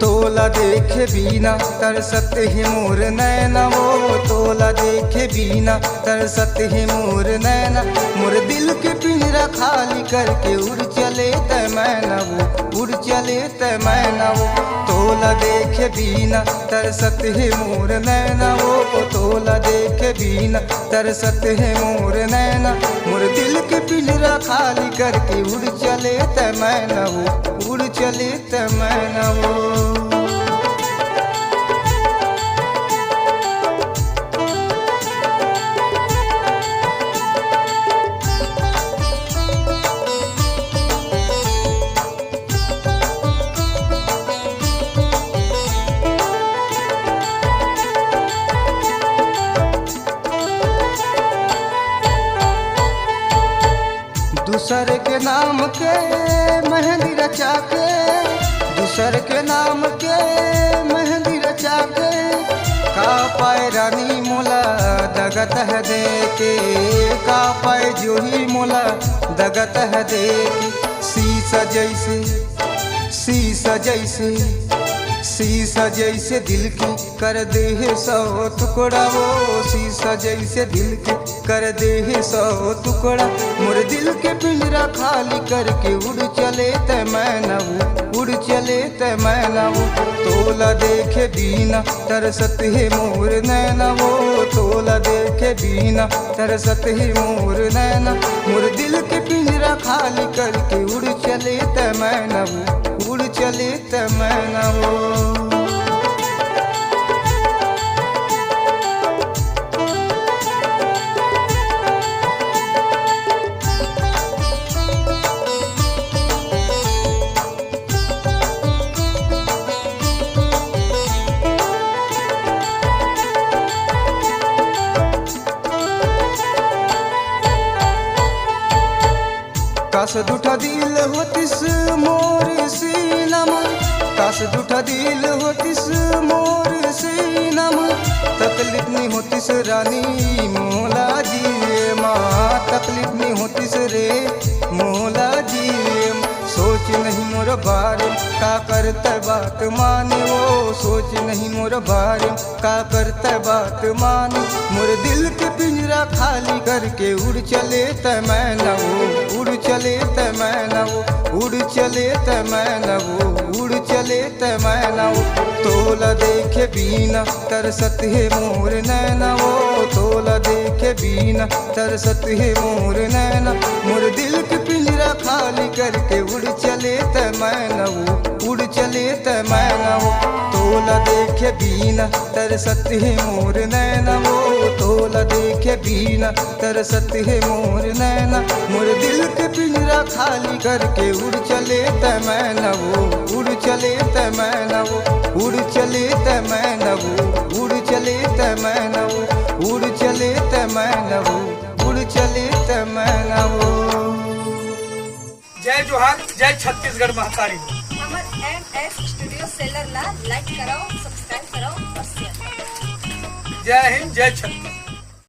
तोला देखे बिना तरसत है मोर नैना, वो तोला देखे बिना तरसत है मोर नैना। मोर दिल के पिंजरा खाली करके उड़ चले तै मैना वो, उड़ चले तै मैना वो। तोला देखे बिना तरसत है मोर नैना, वो तोला देखे बिना तरसत है मोर नैना। मोर दिल के पिंजरा खाली करके उड़ चले तै मैना वो, उड़ चले तै मैना वो। दूसर के नाम के मेहंदी रचा के, दूसर के नाम के मेहंदी रचा के, का पाए रानी मोला दगत है दे के, का पाए जोही मोला दगत है दे के। शीशा जैसे, शीशा जैसे, शीशा जैसे दिल की कर दे है सौ टुकड़ा वो, शीशा जैसे दिल की कर दे है सौ टुकड़ा। मोर दिल के पिंजरा खाली करके उड़ चले तै मैना वो, उड़ चले तै मैना वो। तोला देखे बिना तरसत है मोर नैना, वो तोला देखे बिना तरसत है मोर नैना। मोर दिल के पिंजरा खाली करके उड़ चले तै मैना वो, उड़ चले तै मैना वो। काश दूठा दिल होतिस मोर सीनमा, काश दूठा दिल होतिस मोर सीनमा। तकलीफ नहीं होतिस रानी मोला जी माँ, तकलीफ नहीं होतिस रे मोला जी। सोच नहीं मोर बारे का करता बात माने वो, सोच नहीं मोर बारे का करता बात माने। मोर दिल के पिंजरा खाली करके उड़ चले तै मैना वो, उड़ चले तै मैना वो, उड़ चले तै मैना वो, उड़ चले तै मैना वो। तोला देखे बिना तरसत है मोर नैना, वो तोला देखे बिना तरसत है मोर नैना। मोर दिल के पिंजरा खाली करके उड़ चले तै मैना वो, उड़ चले तै मैना वो। तोला देखे बिना तरसत है मोर नैना, वो तोला देखे बिना तरसत है मोर नैना। मोर दिल के पिंजरा खाली करके उड़ चले तै मैना वो, उड़ चले तै मैना वो, उड़ चले तै मैना वो, उड़ चले तै मैना वो, उड़ चले तै मैना वो, उड़ चले तै मैना वो। जय जोहार, जय छत्तीसगढ़ महतारी। हमर MS स्टूडियो सेलर ला लाइक कराओ, सब्सक्राइब कराओ और शेयर कराओ। जय हिंद, जय छत्तीसगढ़।